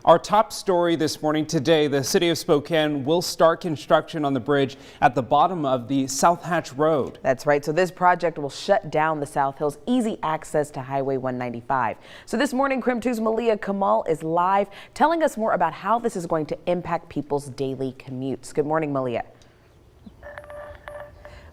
Our top story this morning today, the city of Spokane will start construction on the bridge at the bottom of the South Hatch Road. That's right. So this project will shut down the South Hill's easy access to Highway 195. So this morning, KREM 2's Malia Kamal is live telling us more about how this is going to impact people's daily commutes. Good morning, Malia.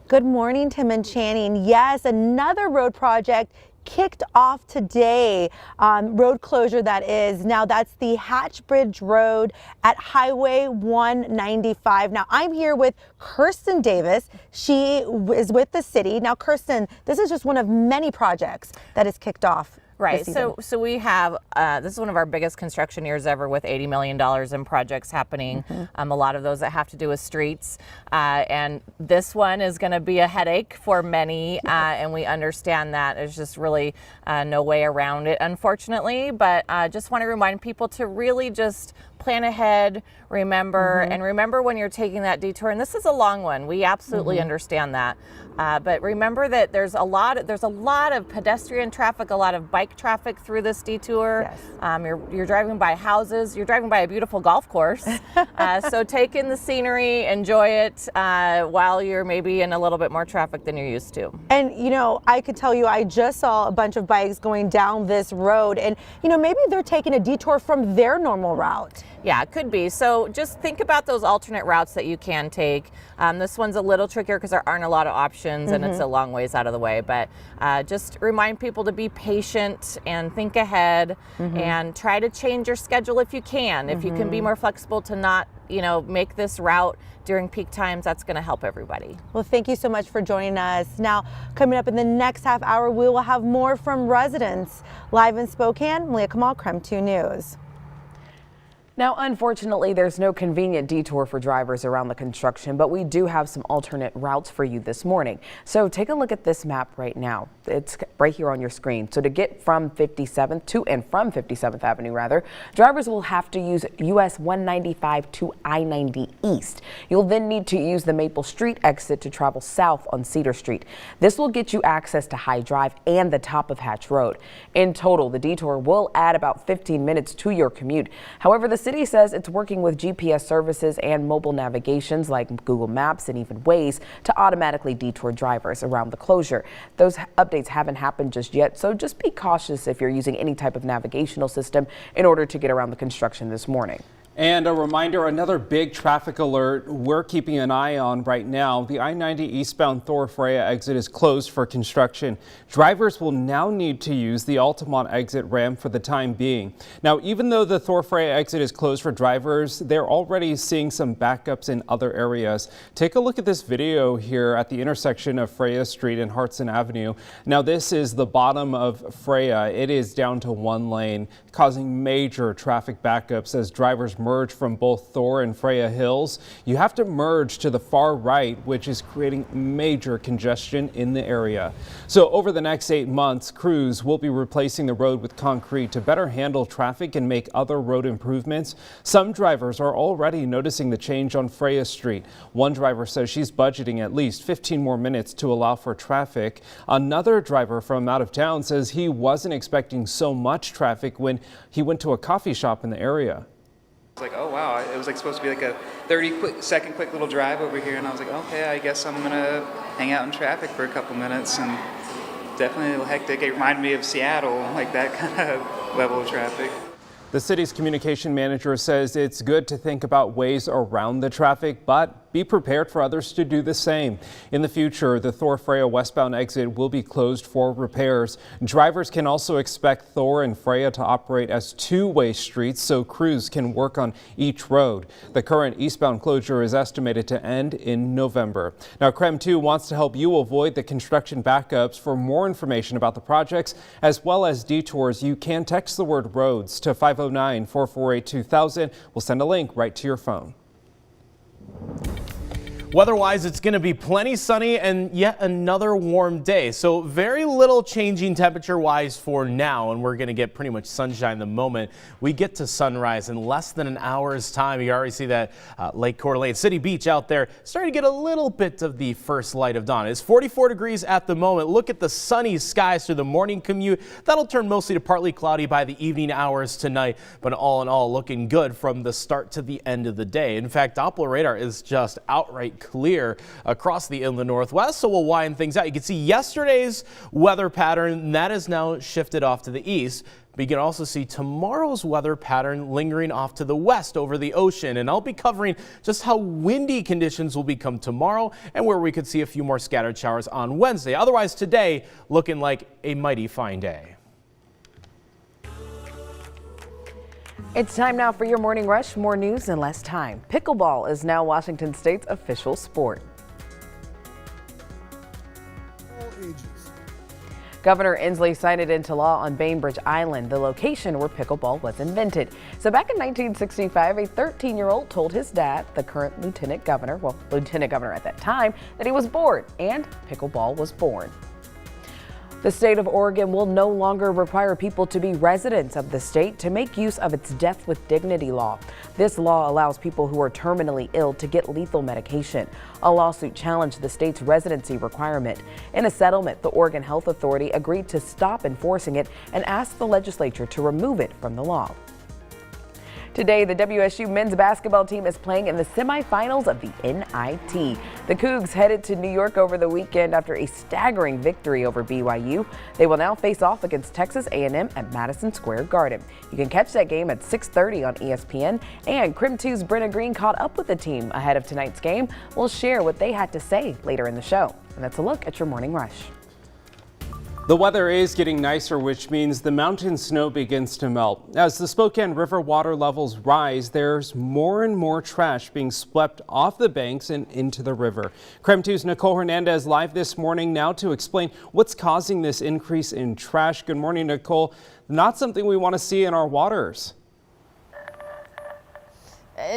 Good morning, Tim and Channing. Yes, another road project kicked off today. Road closure that is. Now that's the Hatch Bridge Road at Highway 195. Now I'm here with Kirsten Davis. She is with the city. Now Kirsten, this is just one of many projects that is kicked off. Right. So we have, this is one of our biggest construction years ever with $80 million in projects happening. A lot of those that have to do with streets. And this one is going to be a headache for many. And we understand that. There's just really no way around it, unfortunately. But just want to remind people to really just plan ahead, remember, and remember when you're taking that detour. And this is a long one. We absolutely understand that. But remember that there's a lot of pedestrian traffic, a lot of bike traffic through this detour. Yes. You're driving by houses, you're driving by a beautiful golf course. So take in the scenery, enjoy it while you're maybe in a little bit more traffic than you're used to. And you know, I could tell you, I just saw a bunch of bikes going down this road, and you know, maybe they're taking a detour from their normal route. Yeah, it could be. So just think about those alternate routes that you can take. This one's a little trickier because there aren't a lot of options and it's a long ways out of the way. But just remind people to be patient and think ahead and try to change your schedule if you can. If you can be more flexible to not, you know, make this route during peak times, that's going to help everybody. Well, thank you so much for joining us. Now, coming up in the next half hour, we will have more from residents. Live in Spokane, Malia Kamal, KREM 2 News. Now, unfortunately, there's no convenient detour for drivers around the construction, but we do have some alternate routes for you this morning. So take a look at this map right now. It's right here on your screen. So to get from 57th to and from 57th Avenue, rather, drivers will have to use US 195 to I-90 East. You'll then need to use the Maple Street exit to travel south on Cedar Street. This will get you access to High Drive and the top of Hatch Road. In total, the detour will add about 15 minutes to your commute. However, the city says it's working with GPS services and mobile navigations like Google Maps and even Waze to automatically detour drivers around the closure. Those updates haven't happened just yet, so just be cautious if you're using any type of navigational system in order to get around the construction this morning. And a reminder, another big traffic alert we're keeping an eye on right now. The I-90 eastbound Thor-Freya exit is closed for construction. Drivers will now need to use the Altamont exit ramp for the time being. Now, even though the Thor-Freya exit is closed for drivers, they're already seeing some backups in other areas. Take a look at this video here at the intersection of Freya Street and Hartson Avenue. Now, this is the bottom of Freya. It is down to one lane, causing major traffic backups as drivers merge from both Thor and Freya Hills. You have to merge to the far right, which is creating major congestion in the area. So over the next 8 months, crews will be replacing the road with concrete to better handle traffic and make other road improvements. Some drivers are already noticing the change on Freya Street. One driver says she's budgeting at least 15 more minutes to allow for traffic. Another driver from out of town says he wasn't expecting so much traffic when he went to a coffee shop in the area. It's like, oh wow, it was like supposed to be like a 30-second quick little drive over here, and I was like, okay, I guess I'm gonna hang out in traffic for a couple minutes, and definitely a little hectic. It reminded me of Seattle, like that kind of level of traffic. The city's communication manager says it's good to think about ways around the traffic, but be prepared for others to do the same. In the future, the Thor-Freya westbound exit will be closed for repairs. Drivers can also expect Thor and Freya to operate as two-way streets so crews can work on each road. The current eastbound closure is estimated to end in November. Now, KREM 2 wants to help you avoid the construction backups. For more information about the projects as well as detours, you can text the word roads to 509-448-2000. We'll send a link right to your phone. Weather-wise, it's going to be plenty sunny and yet another warm day. So very little changing temperature-wise for now, and we're going to get pretty much sunshine the moment we get to sunrise in less than an hour's time. You already see that Lake Coeur d'Alene, City Beach out there starting to get a little bit of the first light of dawn. It's 44 degrees at the moment. Look at the sunny skies through the morning commute. That'll turn mostly to partly cloudy by the evening hours tonight, but all in all, looking good from the start to the end of the day. In fact, Doppler radar is just outright clear across the inland northwest, so we'll widen things out. You can see yesterday's weather pattern that is now shifted off to the east, but you can also see tomorrow's weather pattern lingering off to the west over the ocean, and I'll be covering just how windy conditions will become tomorrow and where we could see a few more scattered showers on Wednesday. Otherwise, today looking like a mighty fine day. It's time now for your morning rush. More news in less time. Pickleball is now Washington State's official sport. All ages. Governor Inslee signed it into law on Bainbridge Island, the location where pickleball was invented. So back in 1965, a 13-year-old told his dad, the current lieutenant governor at that time, that he was bored, and pickleball was born. The state of Oregon will no longer require people to be residents of the state to make use of its Death with Dignity law. This law allows people who are terminally ill to get lethal medication. A lawsuit challenged the state's residency requirement. In a settlement, the Oregon Health Authority agreed to stop enforcing it and asked the legislature to remove it from the law. Today, the WSU men's basketball team is playing in the semifinals of the NIT. The Cougs headed to New York over the weekend after a staggering victory over BYU. They will now face off against Texas A&M at Madison Square Garden. You can catch that game at 6:30 on ESPN. And Crim 2's Brenna Green caught up with the team ahead of tonight's game. We'll share what they had to say later in the show. And that's a look at your morning rush. The weather is getting nicer, which means the mountain snow begins to melt. As the Spokane River water levels rise, there's more and more trash being swept off the banks and into the river. KREM 2's Nicole Hernandez live this morning now to explain what's causing this increase in trash. Good morning, Nicole. Not something we want to see in our waters.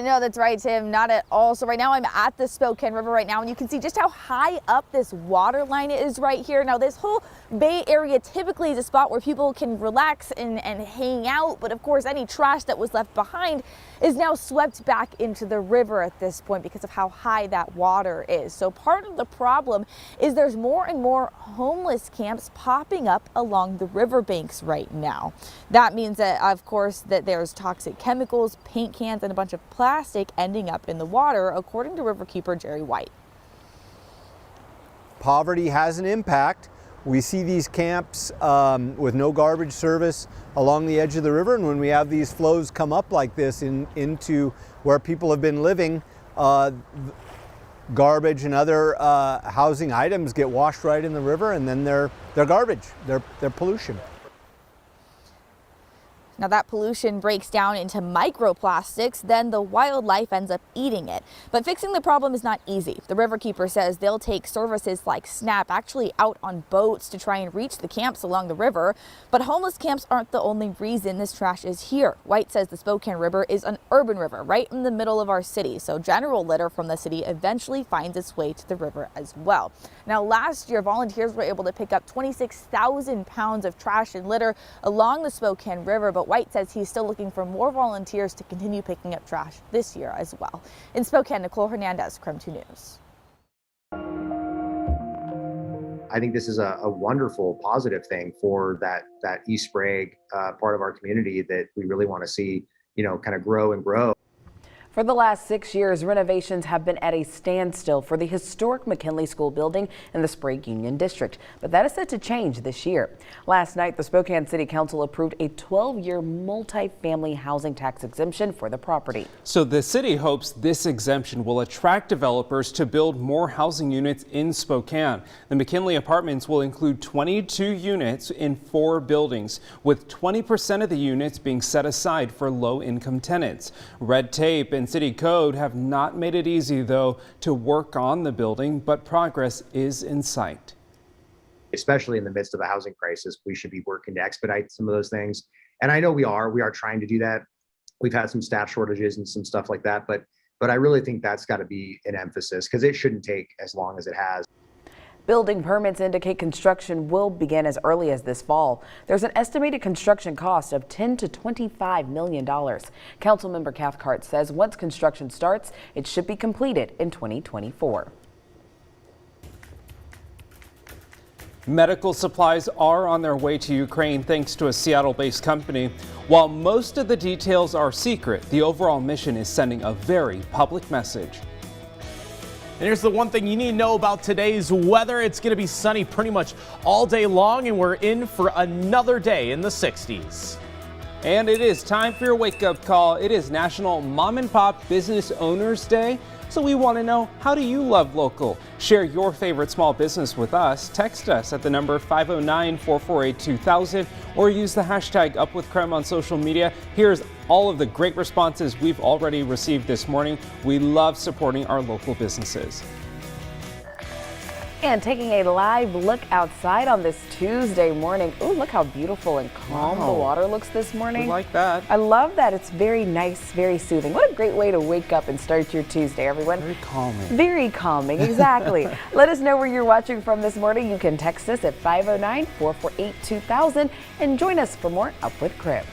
No, that's right, Tim. Not at all. So right now I'm at the Spokane River right now, and you can see just how high up this water line is right here. Now, this whole Bay Area typically is a spot where people can relax and hang out. But of course, any trash that was left behind is now swept back into the river at this point because of how high that water is. So part of the problem is there's more and more homeless camps popping up along the riverbanks right now. That means that, of course, that there's toxic chemicals, paint cans, and a bunch of plastic ending up in the water, according to riverkeeper Jerry White. Poverty has an impact. We see these camps with no garbage service along the edge of the river, and when we have these flows come up like this into where people have been living, garbage and other housing items get washed right in the river, and then they're garbage, they're pollution. Now that pollution breaks down into microplastics, then the wildlife ends up eating it. But fixing the problem is not easy. The riverkeeper says they'll take services like SNAP actually out on boats to try and reach the camps along the river. But homeless camps aren't the only reason this trash is here. White says the Spokane River is an urban river right in the middle of our city. So general litter from the city eventually finds its way to the river as well. Now last year, volunteers were able to pick up 26,000 pounds of trash and litter along the Spokane River. But White says he's still looking for more volunteers to continue picking up trash this year as well. In Spokane, Nicole Hernandez, KREM 2 News. I think this is a wonderful, positive thing for that East Sprague part of our community that we really want to see, kind of grow and grow. For the last 6 years, renovations have been at a standstill for the historic McKinley School building in the Sprague Union District, but that is set to change this year. Last night, the Spokane City Council approved a 12-year multi-family housing tax exemption for the property. So the city hopes this exemption will attract developers to build more housing units in Spokane. The McKinley apartments will include 22 units in 4 buildings, with 20% of the units being set aside for low-income tenants. Red tape and city code have not made it easy, though, to work on the building, but progress is in sight. Especially in the midst of a housing crisis, we should be working to expedite some of those things. And I know we are trying to do that. We've had some staff shortages and some stuff like that, but But I really think that's got to be an emphasis because it shouldn't take as long as it has. Building permits indicate construction will begin as early as this fall. There's an estimated construction cost of $10 to $25 million. Councilmember Cathcart says once construction starts, it should be completed in 2024. Medical supplies are on their way to Ukraine thanks to a Seattle-based company. While most of the details are secret, the overall mission is sending a very public message. And here's the one thing you need to know about today's weather. It's going to be sunny pretty much all day long, and we're in for another day in the 60s. And it is time for your wake-up call. It is National Mom and Pop Business Owners Day. So we want to know, how do you love local? Share your favorite small business with us. Text us at the number 509-448-2000 or use the hashtag UpWithCreme on social media. Here's all of the great responses we've already received this morning. We love supporting our local businesses. And taking a live look outside on this Tuesday morning. Ooh, look how beautiful and calm the water looks this morning. We like that. I love that. It's very nice, very soothing. What a great way to wake up and start your Tuesday, everyone. Very calming. Very calming, exactly. Let us know where you're watching from this morning. You can text us at 509-448-2000 and join us for more Up with Crib.